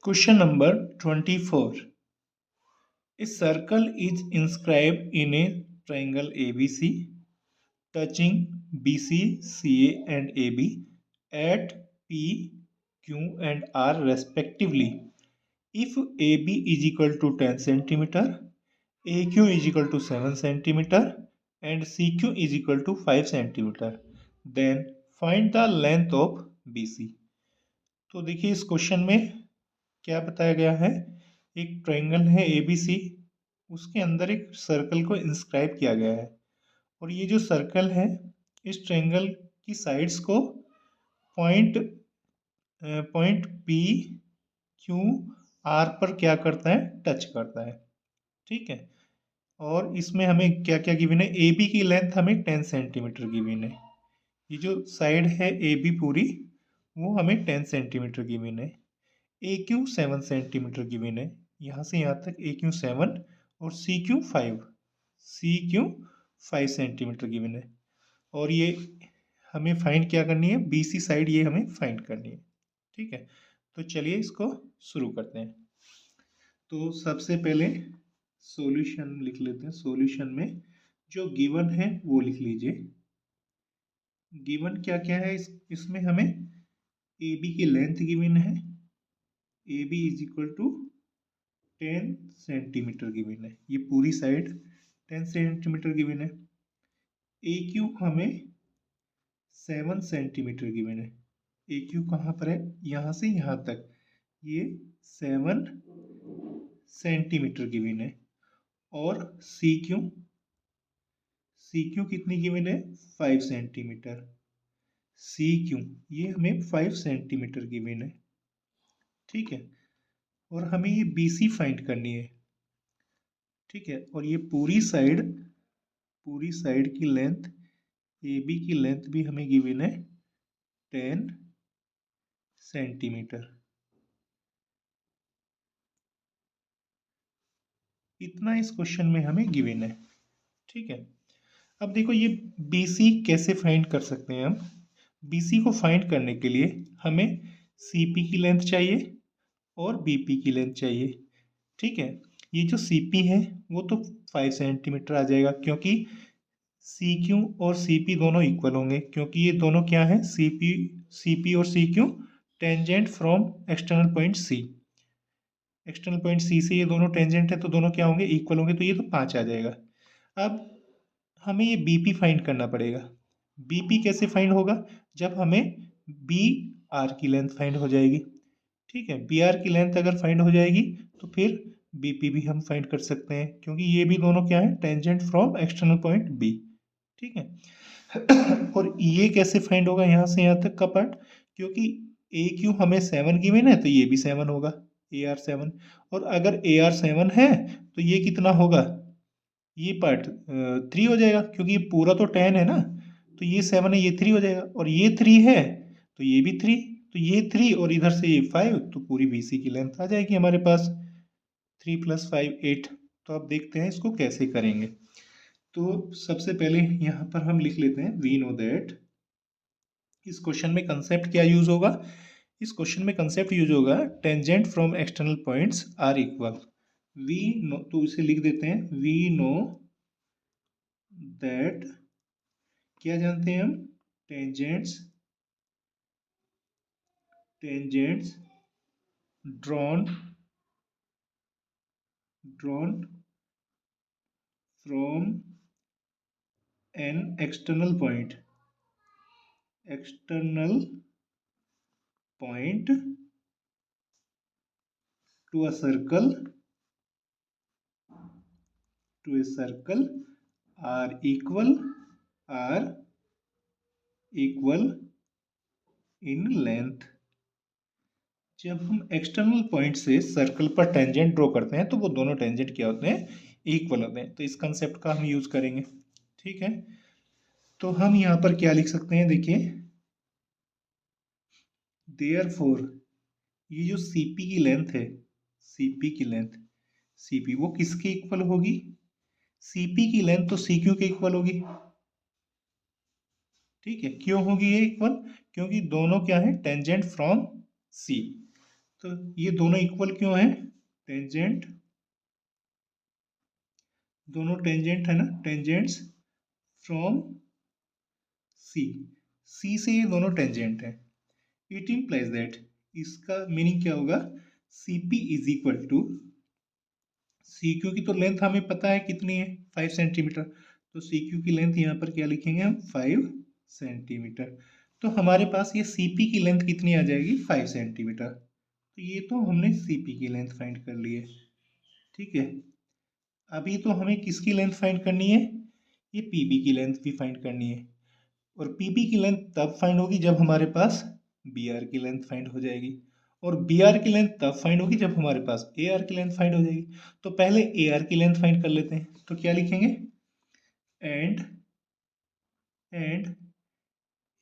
Question number 24. A circle is inscribed in a triangle ABC touching BC, CA and AB at P, Q and R respectively. If AB is equal to 10 centimeter, AQ is equal to 7 centimeter and CQ is equal to 5 centimeter, then find the length of BC. तो देखिए इस question में क्या बताया गया है। एक triangle है ABC, उसके अंदर एक सर्कल को इंस्क्राइब किया गया है और ये जो सर्कल है इस ट्रायंगल की साइड्स को पॉइंट P, Q, R पर क्या करता है, टच करता है। ठीक है, और इसमें हमें क्या क्या गिवन है, AB की लेंथ हमें 10 सेंटीमीटर गिवन है। ये जो साइड है AB पूरी वो हमें 10 सेंटीमीटर गिवन है। AQ 7 सेंटीमीटर गिवन है, यहाँ से यहाँ तक AQ 7 और CQ 5 सेंटीमीटर गिवन है। और ये हमें फाइंड क्या करनी है, BC साइड ये हमें फाइंड करनी है। ठीक है, तो चलिए इसको शुरू करते हैं। तो सबसे पहले सॉल्यूशन लिख लेते हैं। सॉल्यूशन में जो गिवन है वो लिख लीजिए। गिवन क्या क्या है, इसमें हमें AB की लेंथ गिवन है, AB is equal to 10 centimetre given है, ये पूरी साइड 10 सेंटीमीटर गिवन है। AQ हमें 7 सेंटीमीटर गिवन है। AQ कहाँ पर है, यहाँ से यहाँ तक ये 7 सेंटीमीटर गिवन है। और CQ कितनी गिवन है, 5 सेंटीमीटर। CQ ये हमें 5 सेंटीमीटर गिवन है। ठीक है, और हमें ये BC फाइंड करनी है। ठीक है, और ये पूरी साइड की लेंथ AB की लेंथ भी हमें गिवन है 10 सेंटीमीटर। इतना इस क्वेश्चन में हमें गिवन है। ठीक है, अब देखो ये BC कैसे फाइंड कर सकते हैं हम। BC को फाइंड करने के लिए हमें CP की लेंथ चाहिए और BP की लेंथ चाहिए। ठीक है, ये जो CP है वो तो 5 सेंटीमीटर आ जाएगा, क्योंकि CQ और CP दोनों इक्वल होंगे, क्योंकि ये दोनों क्या है, CP और CQ tangent from external point C। External point C से ये दोनों टेंजेंट है तो दोनों क्या होंगे, इक्वल होंगे, तो ये तो 5 आ जाएगा। अब हमें ये BP फाइंड करना पड़ेगा। BP कैसे फाइंड होगा, जब हमें BR की लेंथ फाइंड हो जाएगी। ठीक है, BR की लेंथ अगर फाइंड हो जाएगी तो फिर BP भी हम फाइंड कर सकते हैं, क्योंकि ये भी दोनों क्या है, tangent from external point B। ठीक है, और ये कैसे फाइंड होगा, यहाँ से यहाँ तक का पार्ट, क्योंकि AQ हमें 7 गिवन है तो ये भी 7 होगा, AR 7। और अगर AR 7 है तो ये कितना होगा, ये पार्ट 3 हो जाएगा, क्योंकि ये पूरा तो 10 है ना, तो ये 7 है, ये 3 हो जाएगा। और ये 3 है तो ये भी 3, तो ये 3 और इधर से ये 5, तो पूरी BC की लेंथ आ जाएगी हमारे पास 3 + 5 8। तो अब देखते हैं इसको कैसे करेंगे। तो सबसे पहले यहाँ पर हम लिख लेते हैं, वी नो दैट। इस क्वेश्चन में कंसेप्ट क्या यूज होगा, इस क्वेश्चन में कंसेप्ट यूज होगा tangent from external points are equal. We know, तो इसे लिख देते हैं, वी नो दैट, क्या जानते हैं हम, tangents drawn from an external point to a circle are equal in length। जब हम एक्सटर्नल पॉइंट से सर्कल पर टेंजेंट ड्रॉ करते हैं तो वो दोनों टेंजेंट क्या होते हैं, इक्वल होते हैं। तो इस कंसेप्ट का हम यूज करेंगे। ठीक है, तो हम यहाँ पर क्या लिख सकते हैं, देखिए, देयरफॉर ये जो CP की लेंथ है, CP वो किसके इक्वल होगी, CP की लेंथ तो CQ के इक्वल होगी। ठीक है, क्यों होगी ये इक्वल, क्योंकि दोनों क्या है, टेंजेंट फ्रॉम C। तो ये दोनों इक्वल क्यों है? टेंजेंट, दोनों टेंजेंट है ना, टेंजेंट्स फ्रॉम सी, सी से ये दोनों टेंजेंट है। इट इम्प्लाइज दैट, इसका मीनिंग क्या होगा? C P is equal to C Q की तो लेंथ हमें पता है कितनी है, 5 सेंटीमीटर। तो सी क्यू की लेंथ यहाँ पर क्या लिखेंगे हम? 5 सेंटीमीटर। तो हमारे पास ये सी पी की लेंथ कितनी आ जाएगी? 5 सेंटीमीटर। तो ये तो हमने सी पी की लेंथ फाइंड कर ली है। ठीक है, अभी तो हमें किसकी लेंथ फाइंड करनी है? ये पी बी की लेंथ भी फाइंड करनी है। और पी बी की लेंथ तब फाइंड होगी जब हमारे पास बी आर की लेंथ फाइंड हो जाएगी। और बी आर की लेंथ तब फाइंड होगी जब हमारे पास ए आर की लेंथ फाइंड हो जाएगी। तो पहले ए आर की लेंथ फाइंड कर लेते हैं। तो क्या लिखेंगे? And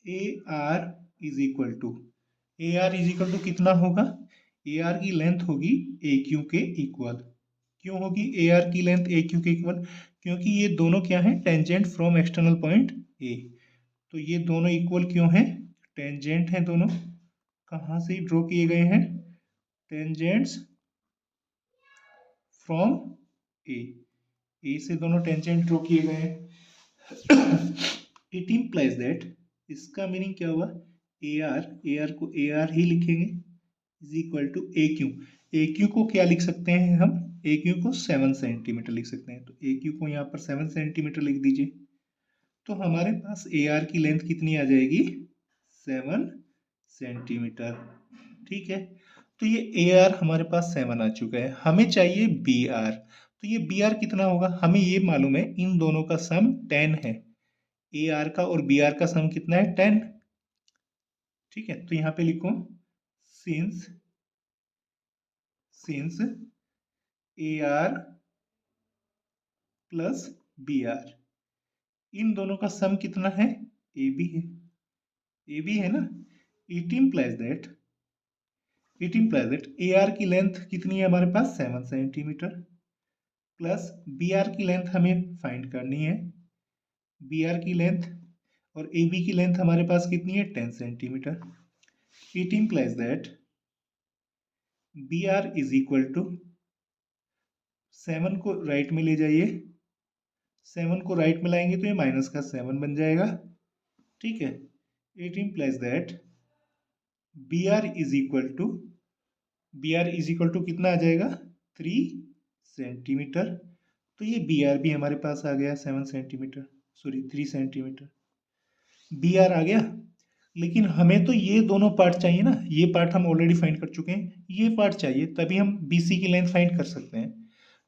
A R is equal to, A R is equal to कितना होगा? ए आर की लेंथ होगी ए क्यू के इक्वल। क्यों होगी ए आर की लेंथ ए क्यू के इक्वल? क्योंकि ये दोनों क्या है? Tangent from external point A. तो ये दोनों इक्वल क्यों हैं? टेंजेंट हैं दोनों। कहाँ से ड्रॉ किए गए हैं? टेंजेंट्स फ्रॉम ए, ए से दोनों टेंजेंट ड्रॉ किए गए हैं। इट इम्प्लाइज दैट, इसका मीनिंग क्या हुआ? ए आर को ए आर ही लिखेंगे is equal to A Q. A Q को क्या लिख सकते हैं हम? ए क्यू को 7 सेंटीमीटर लिख सकते हैं। तो ए क्यू को यहाँ पर 7 सेंटीमीटर लिख दीजिए। तो हमारे पास ए आर की लेंथ कितनी आ जाएगी? 7 सेंटीमीटर। ठीक है, तो ये ए आर हमारे पास 7 आ चुका है। हमें चाहिए बी आर। तो ये बी आर कितना होगा? हमें ये मालूम है इन दोनों का सम 10 है। ए आर का और बी आर का सम कितना है? 10। ठीक है, तो यहाँ पे लिखो since since A R plus B R, इन दोनों का सम कितना है? ए बी है। ए बी है ना। It implies that A R की लेंथ कितनी है हमारे पास? 7 सेंटीमीटर प्लस बी आर की लेंथ हमें फाइंड करनी है। बी आर की लेंथ और ए बी की लेंथ हमारे पास कितनी है? 10 centimetre. It implies that B R is equal to, 7 को राइट में ले जाइए, 7 को राइट में लाएंगे तो ये माइनस का 7 बन जाएगा। ठीक है, it implies that B R is equal to, B R is equal to कितना आ जाएगा? 3 सेंटीमीटर। तो ये बी आर भी हमारे पास आ गया 7 centimetre, sorry 3 centimetre. B R आ गया। लेकिन हमें तो ये दोनों पार्ट चाहिए ना, ये पार्ट हम ऑलरेडी फाइंड कर चुके हैं, ये पार्ट चाहिए तभी हम बी सी की लेंथ फाइंड कर सकते हैं।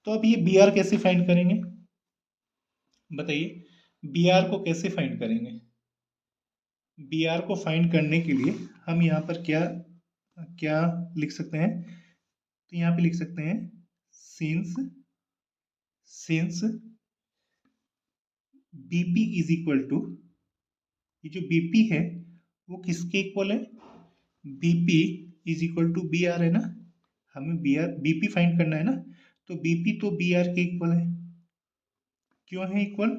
तो अब ये बी आर कैसे फाइंड करेंगे बताइए? बी आर को कैसे फाइंड करेंगे? बी आर को फाइंड करने के लिए हम यहाँ पर क्या क्या लिख सकते हैं? तो यहाँ पे लिख सकते हैं since since BP is equal to, ये जो बीपी है वो किसके इक्वल है? BP is equal to B R है ना। हमें बी आर बीपी फाइंड करना है ना। तो बीपी तो बी आर के इक्वल है। क्यों है equal?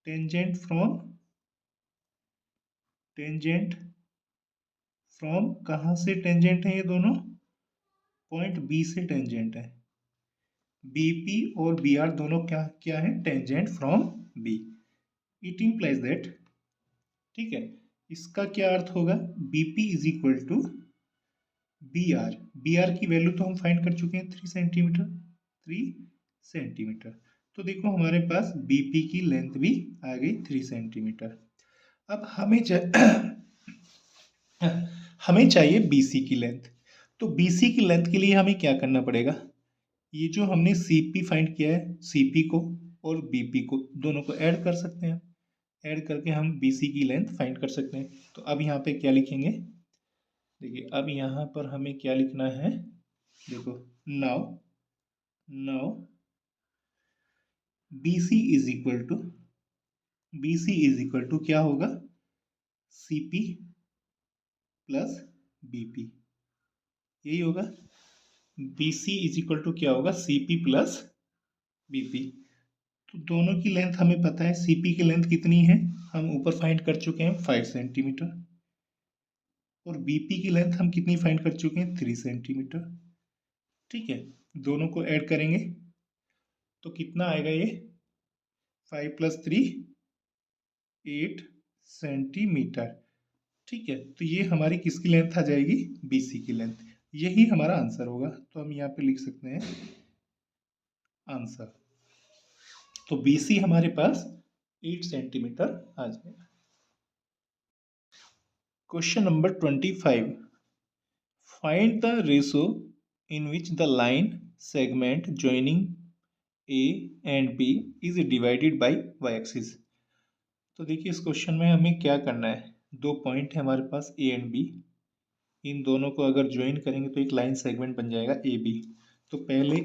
Tangent from, tangent from कहाँ से टेंजेंट है? ये दोनों पॉइंट बी से टेंजेंट है। बीपी और बी आर दोनों क्या क्या है? Tangent from B. It implies that, ठीक है, इसका क्या अर्थ होगा? BP is equal to B R. B R की वैल्यू तो हम फाइंड कर चुके हैं 3 सेंटीमीटर, 3 सेंटीमीटर। तो देखो हमारे पास बीपी की लेंथ भी आ गई 3 सेंटीमीटर। अब हमें चाहिए बीसी की लेंथ। तो बीसी की लेंथ के लिए हमें क्या करना पड़ेगा? ये जो हमने सीपी फाइंड किया है, सीपी को और बीपी को दोनों को ऐड कर सकते हैं। ऐड करके हम बीसी की लेंथ फाइंड कर सकते हैं। तो अब यहाँ पे क्या लिखेंगे? देखिए अब यहाँ पर हमें क्या लिखना है? देखो now now BC is equal to, BC is equal to क्या होगा? CP प्लस BP, यही होगा। BC इज इक्वल टू क्या होगा? CP plus BP। तो दोनों की लेंथ हमें पता है। CP की लेंथ कितनी है? हम ऊपर फाइंड कर चुके हैं 5 सेंटीमीटर। और बीपी की लेंथ हम कितनी फाइंड कर चुके हैं, 3 सेंटीमीटर। ठीक है, दोनों को ऐड करेंगे तो कितना आएगा ये, 5 + 3 8 सेंटीमीटर। ठीक है, तो ये हमारी किसकी लेंथ आ जाएगी, बीसी की लेंथ। यही हमारा आंसर होगा, तो हम यहाँ पे लिख सकते हैं आंसर। तो बीसी हमारे पास 8 सेंटीमीटर आ जाएगा। Question number 25, find the ratio in which the line segment joining A and B is divided by y axis। तो देखिए इस क्वेश्चन में हमें क्या करना है, दो पॉइंट है हमारे पास A एंड B, इन दोनों को अगर ज्वाइन करेंगे तो एक लाइन सेगमेंट बन जाएगा ए बी। तो पहले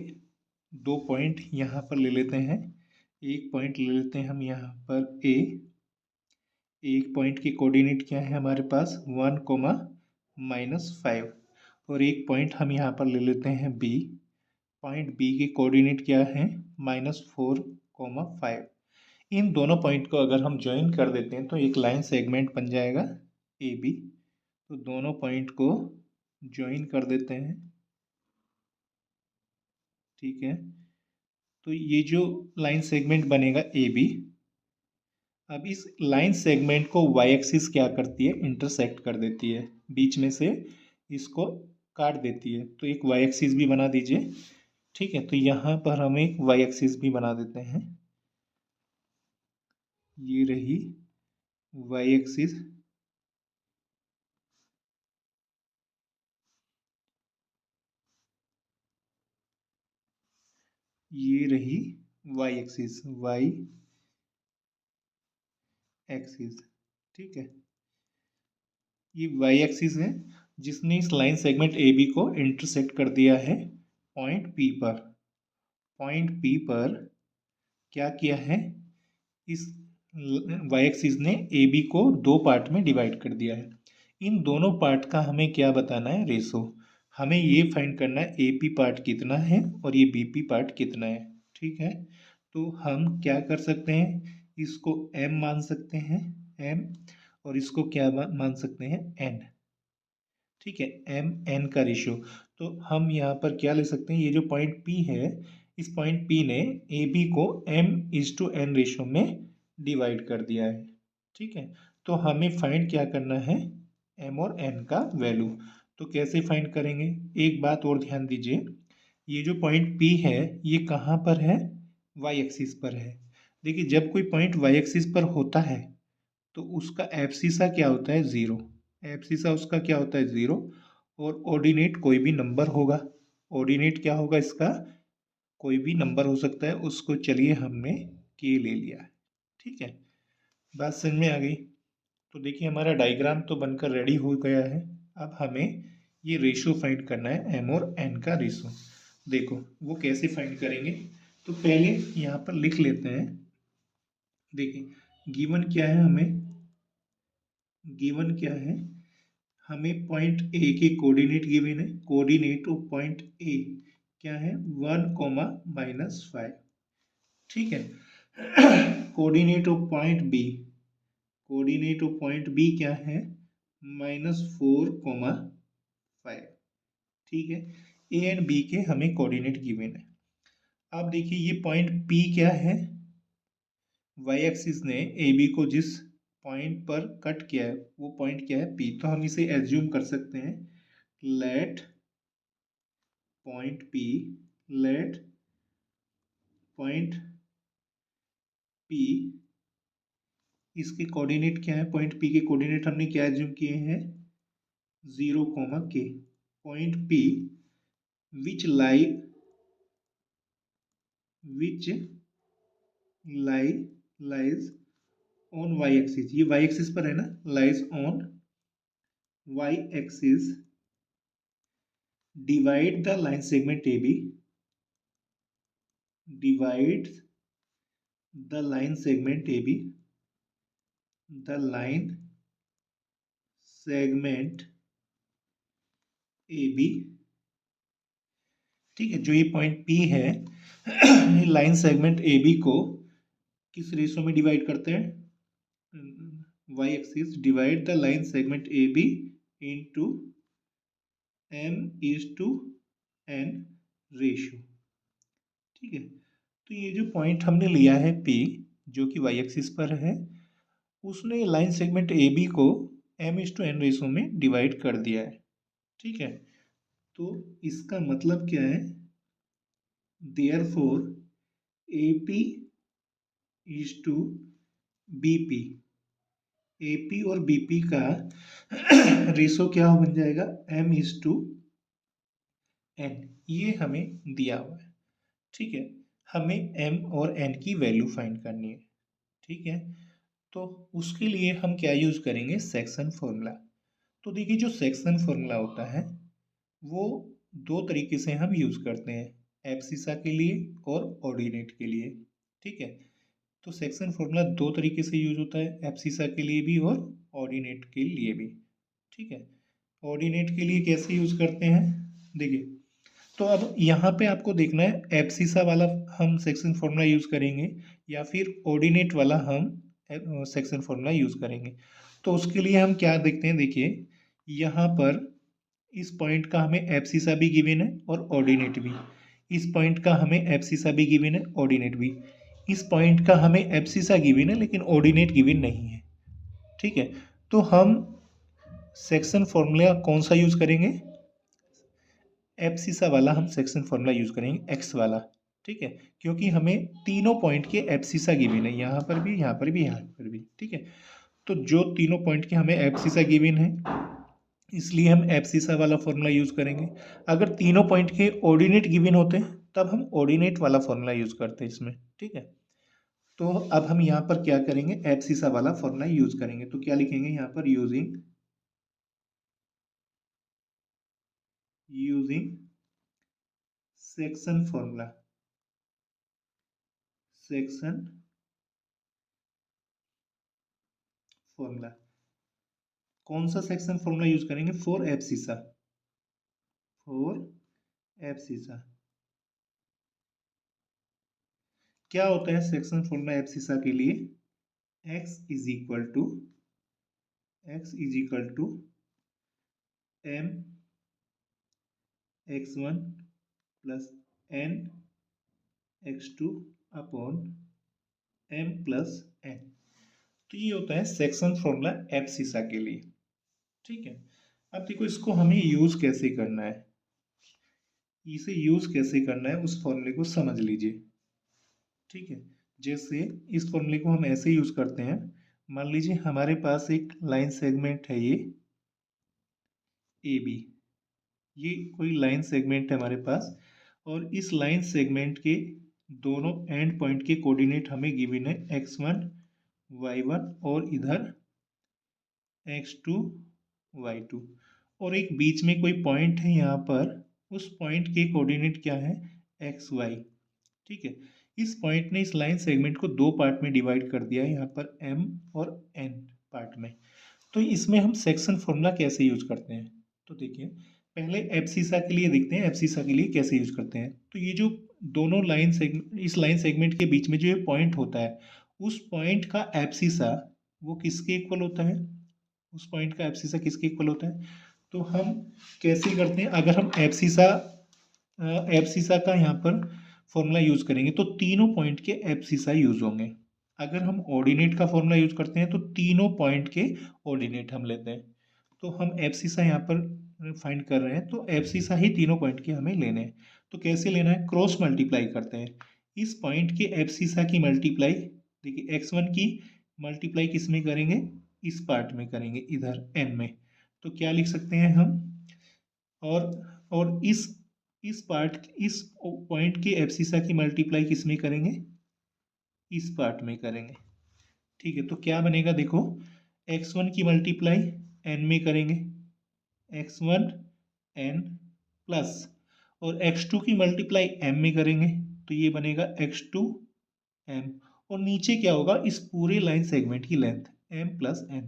दो पॉइंट यहाँ पर ले लेते हैं, एक पॉइंट ले लेते हैं हम यहाँ पर ए, एक पॉइंट की कोऑर्डिनेट क्या है हमारे पास 1,-5, और एक पॉइंट हम यहाँ पर ले लेते हैं बी, पॉइंट बी की कोऑर्डिनेट क्या है -4,5। इन दोनों पॉइंट को अगर हम ज्वाइन कर देते हैं तो एक लाइन सेगमेंट बन जाएगा ए बी। तो दोनों पॉइंट को ज्वाइन कर देते हैं। ठीक है, तो ये जो लाइन सेगमेंट बनेगा ए बी, अब इस लाइन सेगमेंट को वाई एक्सिस क्या करती है, इंटरसेक्ट कर देती है, बीच में से इसको काट देती है। तो एक वाई एक्सिस भी बना दीजिए। ठीक है, तो यहाँ पर हम एक वाई एक्सिस भी बना देते हैं, ये रही वाई एक्सिस। ये रही वाई एक्सिस, वाई एक्सिस। ठीक है, ये वाई एक्सिस है जिसने इस लाइन सेगमेंट ए बी को इंटरसेक्ट कर दिया है पॉइंट पी पर। पॉइंट पी पर क्या किया है, इस वाई एक्सिस ने ए बी को दो पार्ट में डिवाइड कर दिया है। इन दोनों पार्ट का हमें क्या बताना है, रेशो। हमें ये फाइंड करना है ए पी पार्ट कितना है और ये बी पी पार्ट कितना है। ठीक है, तो हम क्या कर सकते हैं, इसको m मान सकते हैं m, और इसको क्या मान सकते हैं n। ठीक है, m n का रेशियो। तो हम यहाँ पर क्या ले सकते हैं, ये जो पॉइंट P है, इस पॉइंट P ने ए बी को m/n रेशियो में डिवाइड कर दिया है। ठीक है, तो हमें फाइंड क्या करना है, m और n का वैल्यू। तो कैसे फाइंड करेंगे, एक बात और ध्यान दीजिए, ये जो पॉइंट P है ये कहाँ पर है, y एक्सिस पर है। देखिए जब कोई पॉइंट y एक्सिस पर होता है तो उसका एब्सिसा क्या होता है, 0। एब्सिसा उसका क्या होता है, 0। और ऑर्डिनेट कोई भी नंबर होगा, ऑर्डिनेट क्या होगा इसका, कोई भी नंबर हो सकता है, उसको चलिए हमने k ले लिया। ठीक है, बात समझ में आ गई। तो देखिए हमारा डायग्राम तो बनकर रेडी हो गया है। अब हमें ये रेशो फाइंड करना है, m और n का रेशो। देखो वो कैसे फाइंड करेंगे, तो पहले यहाँ पर लिख लेते हैं। देखिए गिवन क्या है, हमें गिवन क्या है, हमें पॉइंट ए के कोऑर्डिनेट गिवन है। कोऑर्डिनेट ऑफ पॉइंट ए क्या है, 1,-5। ठीक है, coordinate of point B, coordinate of point B क्या है, -4,5। ठीक है, ए एंड बी के हमें कोऑर्डिनेट गिवन है। अब देखिए ये पॉइंट पी क्या है, वाई एक्सिस ने ए बी को जिस पॉइंट पर कट किया है वो पॉइंट क्या है, पी। तो हम इसे एज्यूम कर सकते हैं, let point P, let point P, इसके कोऑर्डिनेट क्या है, पॉइंट पी के कोऑर्डिनेट हमने क्या एज्यूम किए हैं, 0,k। Point P which lies on Y axis, ये वाई एक्सिस पर है ना, lies on Y axis, divide the line segment A B, divide the line segment A B, the line segment A B. ठीक है, जो ये point P है line segment A B को किस रेशो में डिवाइड करते हैं, Y axis divide the line segment A B into m is to n ratio. ठीक है, तो ये जो पॉइंट हमने लिया है P जो कि y एक्सिस पर है, उसने लाइन सेगमेंट ए बी को m is to n ratio में डिवाइड कर दिया है। ठीक है, तो इसका मतलब क्या है, therefore AP is to BP, AP और BP का रेशो क्या बन जाएगा, m इज टू n। ये हमें दिया हुआ है। ठीक है, हमें m और n की वैल्यू फाइंड करनी है। ठीक है, तो उसके लिए हम क्या यूज करेंगे, सेक्शन फॉर्मूला। तो देखिए जो सेक्शन फॉर्मूला होता है वो दो तरीके से हम यूज करते हैं, एब्सिसा के लिए और ऑर्डिनेट के लिए। ठीक है, तो सेक्शन फॉर्मूला दो तरीके से यूज होता है, एब्सिसा के लिए भी और ऑर्डिनेट के लिए भी। ठीक है, ऑर्डिनेट के लिए कैसे यूज करते हैं, देखिए तो अब यहाँ पे आपको देखना है एब्सिसा वाला हम सेक्शन फॉर्मूला यूज करेंगे या फिर ऑर्डिनेट वाला हम सेक्शन फॉर्मूला यूज करेंगे। तो उसके लिए हम क्या देखते हैं, देखिए यहाँ पर इस पॉइंट का हमें एब्सिसा भी गिवन है और ऑर्डिनेट भी। इस पॉइंट का हमें एब्सिसा भी गिवन है, ऑर्डिनेट भी। इस पॉइंट का हमें एब्सिसा गिवन है लेकिन ऑर्डिनेट गिवन नहीं है। ठीक है, तो हम सेक्शन फॉर्मूला कौन सा यूज करेंगे, एब्सिसा वाला हम सेक्शन फॉर्मूला यूज करेंगे, एक्स वाला। ठीक है, क्योंकि हमें तीनों पॉइंट के एब्सिसा गिवन है, यहाँ पर भी, यहाँ पर भी, यहाँ पर भी। ठीक है, तो जो तीनों पॉइंट के हमें एब्सिसा गिवन है इसलिए हम एब्सिसा वाला फॉर्मूला यूज करेंगे। अगर तीनों पॉइंट के ऑर्डिनेट गिवन होते हैं तब हम ऑर्डिनेट वाला फॉर्मूला यूज करते हैं इसमें। ठीक है, तो अब हम यहाँ पर क्या करेंगे, एब्सिसा वाला फॉर्मूला यूज करेंगे। तो क्या लिखेंगे यहाँ पर, using section formula, section formula कौन सा सेक्शन फॉर्मूला यूज करेंगे, फॉर एब्सिसा, फॉर एब्सिसा। क्या होता है सेक्शन फॉर्मूला एब्सिसा के लिए, x is equal to, x is equal to m x1 plus n x2 upon m plus n। तो ये होता है सेक्शन फॉर्मूला एब्सिसा के लिए। ठीक है, अब देखो इसको हमें यूज कैसे करना है, इसे यूज कैसे करना है उस फॉर्मूले को समझ लीजिए। ठीक है, जैसे इस फॉर्मूले को हम ऐसे यूज करते हैं, मान लीजिए हमारे पास एक लाइन सेगमेंट है ये ए बी, ये कोई लाइन सेगमेंट है हमारे पास, और इस लाइन सेगमेंट के दोनों एंड पॉइंट के कोऑर्डिनेट हमें गिवन है x1 y1 और इधर x2 y2, और एक बीच में कोई पॉइंट है यहाँ पर, उस पॉइंट के कोऑर्डिनेट क्या है, xy। ठीक है, इस पॉइंट ने इस लाइन सेगमेंट को दो पार्ट में डिवाइड कर दिया है, यहाँ पर m और n पार्ट में। तो इसमें हम सेक्शन फॉर्मूला कैसे यूज करते हैं, तो देखिए पहले एब्सिसा के लिए देखते हैं, एब्सिसा के लिए कैसे यूज करते हैं। तो ये जो दोनों लाइन सेगमेंट, इस लाइन सेगमेंट के बीच में जो ये पॉइंट होता है, उस पॉइंट का एब्सिसा वो किसके इक्वल होता है, उस पॉइंट का एब्सिसा किसके इक्वल होता है। तो हम कैसे करते हैं, अगर हम एब्सिसा एब्सिसा का यहाँ पर फॉर्मूला यूज करेंगे तो तीनों पॉइंट के एब्सिसा यूज होंगे। अगर हम ऑर्डिनेट का फॉर्मूला यूज करते हैं तो तीनों पॉइंट के ऑर्डिनेट हम लेते हैं। तो हम एब्सिसा यहाँ पर फाइंड कर रहे हैं, तो एब्सिसा ही तीनों पॉइंट के हमें लेने हैं। तो कैसे लेना है, क्रॉस मल्टीप्लाई करते हैं, इस पॉइंट के एब्सिसा की मल्टीप्लाई, देखिए x1 की मल्टीप्लाई किस में करेंगे, इस पार्ट में करेंगे, इधर n में। तो क्या लिख सकते हैं हम, और इस पार्ट, इस पॉइंट के एब्सिसा की मल्टीप्लाई किस में करेंगे, इस पार्ट में करेंगे। ठीक है, तो क्या बनेगा, देखो x1 की मल्टीप्लाई n में करेंगे, x1 n प्लस, और x2 की मल्टीप्लाई m में करेंगे, तो ये बनेगा x2 m, और नीचे क्या होगा, इस पूरे लाइन सेगमेंट की लेंथ m प्लस n।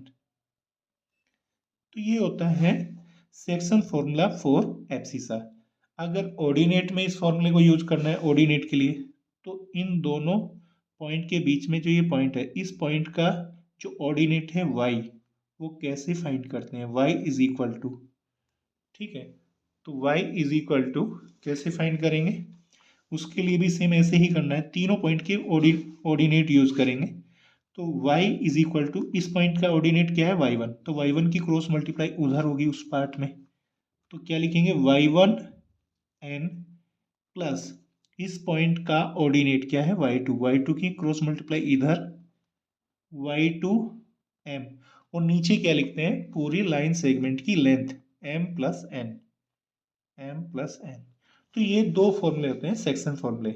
तो ये होता है सेक्शन फॉर्मूला फॉर एब्सिसा। अगर ऑर्डिनेट में इस फॉर्मूले को यूज करना है ऑर्डिनेट के लिए, तो इन दोनों पॉइंट के बीच में जो ये पॉइंट है, इस पॉइंट का जो ऑर्डिनेट है y, वो कैसे फाइंड करते हैं, y इज इक्वल टू, ठीक है, तो y इज इक्वल टू कैसे फाइंड करेंगे, उसके लिए भी सेम ऐसे ही करना है, तीनों पॉइंट के ऑर्डिनेट यूज करेंगे। तो y इज इक्वल टू इस पॉइंट का ऑर्डिनेट क्या है y1, तो y1 की क्रॉस मल्टीप्लाई उधर होगी उस पार्ट में, तो क्या लिखेंगे y1 n प्लस इस पॉइंट का ऑर्डिनेट क्या है y2 की क्रॉस मल्टीप्लाई इधर y2 m, और नीचे क्या लिखते हैं पूरी लाइन सेगमेंट की लेंथ m प्लस n। तो ये दो फॉर्मूले होते हैं सेक्शन फॉर्मूले,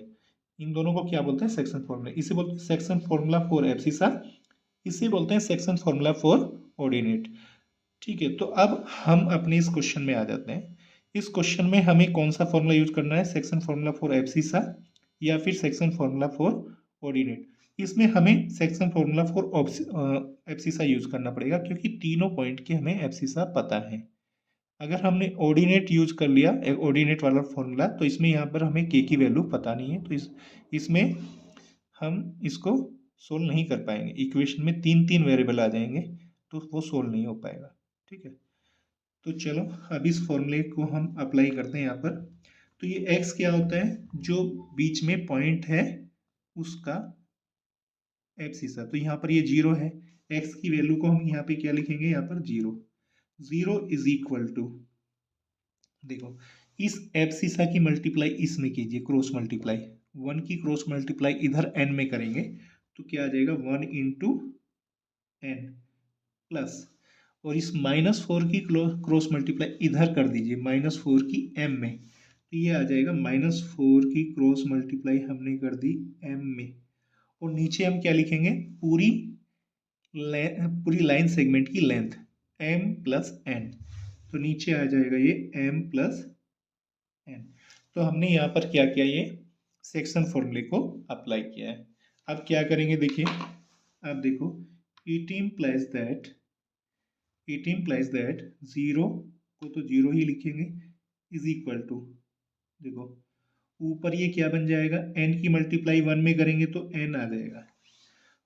इन दोनों को क्या बोलते हैं सेक्शन फॉर्मूले, इसे बोलते हैं सेक्शन फॉर्मूला फॉर एब्सिसा, इसे बोलते हैं सेक्शन फॉर्मूला फॉर ऑर्डिनेट। ठीक है, तो अब हम अपने इस क्वेश्चन में आ जाते हैं। इस क्वेश्चन में हमें कौन सा फॉर्मूला यूज करना है, सेक्शन फॉर्मूला फॉर एब्सिसा या फिर सेक्शन फॉर्मूला फॉर ऑर्डिनेट। इसमें हमें section formula for abscissa use करना पड़ेगा क्योंकि तीनों पॉइंट के हमें एब्सिसा पता है। अगर हमने ऑर्डिनेट यूज कर लिया ऑर्डिनेट वाला फॉर्मूला, तो इसमें यहाँ पर हमें के की वैल्यू पता नहीं है, तो इसमें हम इसको सोल्व नहीं कर पाएंगे, इक्वेशन में तीन तीन वेरिएबल आ जाएंगे तो वो सोल्व नहीं हो पाएगा। ठीक है, तो चलो अब इस फॉर्मूले को हम अप्लाई करते हैं यहाँ पर। तो ये x क्या होता है, जो बीच में पॉइंट है उसका एब्सिसा, तो यहाँ पर ये 0 है, x की वैल्यू को हम यहाँ पे क्या लिखेंगे, यहाँ पर 0 इज इक्वल टू, देखो इस एब्सिसा की मल्टीप्लाई इसमें कीजिए क्रॉस मल्टीप्लाई, 1 की क्रॉस मल्टीप्लाई इधर n में करेंगे तो क्या आ जाएगा 1 इंटू n प्लस, और इस -4 की क्रॉस मल्टीप्लाई इधर कर दीजिए -4 की m में, तो ये आ जाएगा -4 की क्रॉस मल्टीप्लाई हमने कर दी m में, और नीचे हम क्या लिखेंगे पूरी लाइन सेगमेंट की लेंथ m प्लस n, तो नीचे आ जाएगा ये m प्लस n। तो हमने यहाँ पर क्या किया, ये सेक्शन फॉर्मूले को अप्लाई किया है। अब क्या करेंगे देखिए, अब देखो इट इम्प्लाइज दैट 0 को तो 0 ही लिखेंगे इज इक्वल टू, देखो ऊपर ये क्या बन जाएगा, n की मल्टीप्लाई 1 में करेंगे तो n आ जाएगा,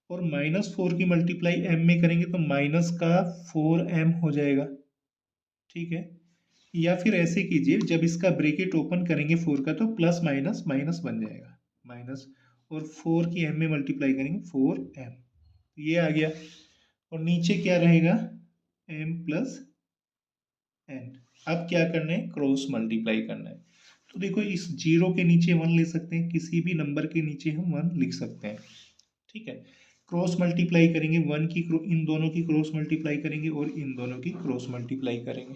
और -4 की मल्टीप्लाई m में करेंगे तो माइनस का 4m हो जाएगा। ठीक है, या फिर ऐसे कीजिए, जब इसका ब्रैकेट ओपन करेंगे 4 का तो प्लस माइनस माइनस बन जाएगा माइनस, और 4 की m में मल्टीप्लाई करेंगे 4m, ये आ गया, और नीचे क्या रहेगा m प्लस n। अब क्या करना है, क्रॉस मल्टीप्लाई करना है, तो देखो इस 0 के नीचे 1 ले सकते हैं, किसी भी नंबर के नीचे हम 1 लिख सकते हैं। ठीक है, क्रॉस मल्टीप्लाई करेंगे, इन दोनों की क्रॉस मल्टीप्लाई करेंगे और इन दोनों की क्रॉस मल्टीप्लाई करेंगे।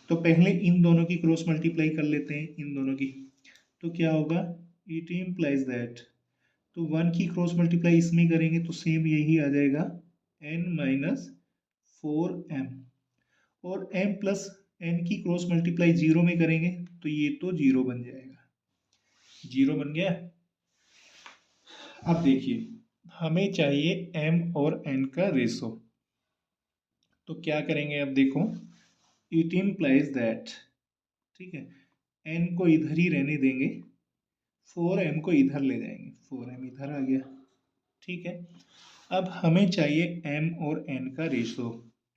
तो पहले इन दोनों की क्रॉस मल्टीप्लाई कर लेते हैं, इन दोनों की, तो क्या होगा इट इम्प्लाइज दैट, तो 1 की क्रॉस मल्टीप्लाई इसमें करेंगे तो सेम यही आ जाएगा n माइनस 4m, और m प्लस n की क्रॉस मल्टीप्लाई 0 में करेंगे तो ये तो 0 बन जाएगा, 0 बन गया। अब देखिए हमें चाहिए m और n का रेशो, तो क्या करेंगे, अब देखो इट इम्प्लाइज दैट, ठीक है, n को इधर ही रहने देंगे, 4m को इधर ले जाएंगे, 4m इधर आ गया। ठीक है, अब हमें चाहिए m और n का रेशो,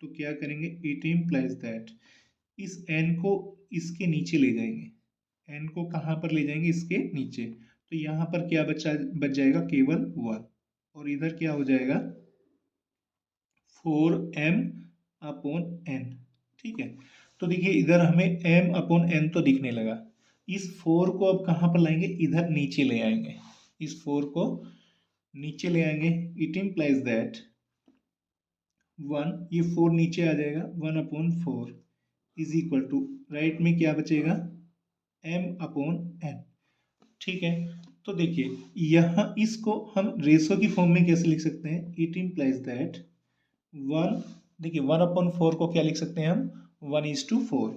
तो क्या करेंगे इट इम्प्लाइज दैट, इस n को इसके नीचे ले जाएंगे, n को कहाँ पर ले जाएंगे, इसके नीचे, तो यहाँ पर क्या बच जाएगा केवल 1, और इधर क्या हो जाएगा 4m अपॉन n। ठीक है, तो देखिए इधर हमें m अपॉन n तो दिखने लगा, इस 4 को अब कहाँ पर लाएंगे, इधर नीचे ले आएंगे, इस 4 को नीचे ले आएंगे, इट इम्प्लाइज दैट 1, ये 4 नीचे आ जाएगा, 1 upon 4 is equal to, right में क्या बचेगा m अपॉन n। ठीक है, तो देखिए यहाँ इसको हम रेशो की फॉर्म में कैसे लिख सकते हैं, इट इम्प्लाइज दैट 1, देखिए 1/4 को क्या लिख सकते हैं हम 1:4,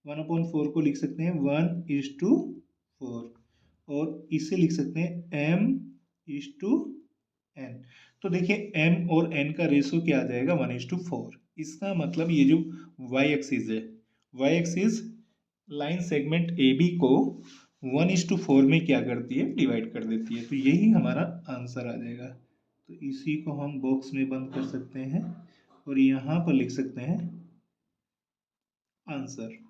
1/4 को लिख सकते हैं 1:4, और इसे लिख सकते हैं m:n। तो देखिए m और n का रेशो क्या आ जाएगा 1:4, इसका मतलब ये जो y एक्सिस है, y axis line segment AB को 1:4 में क्या करती है, डिवाइड कर देती है, तो यही हमारा आंसर आ जाएगा। तो इसी को हम बॉक्स में बंद कर सकते हैं और यहाँ पर लिख सकते हैं आंसर।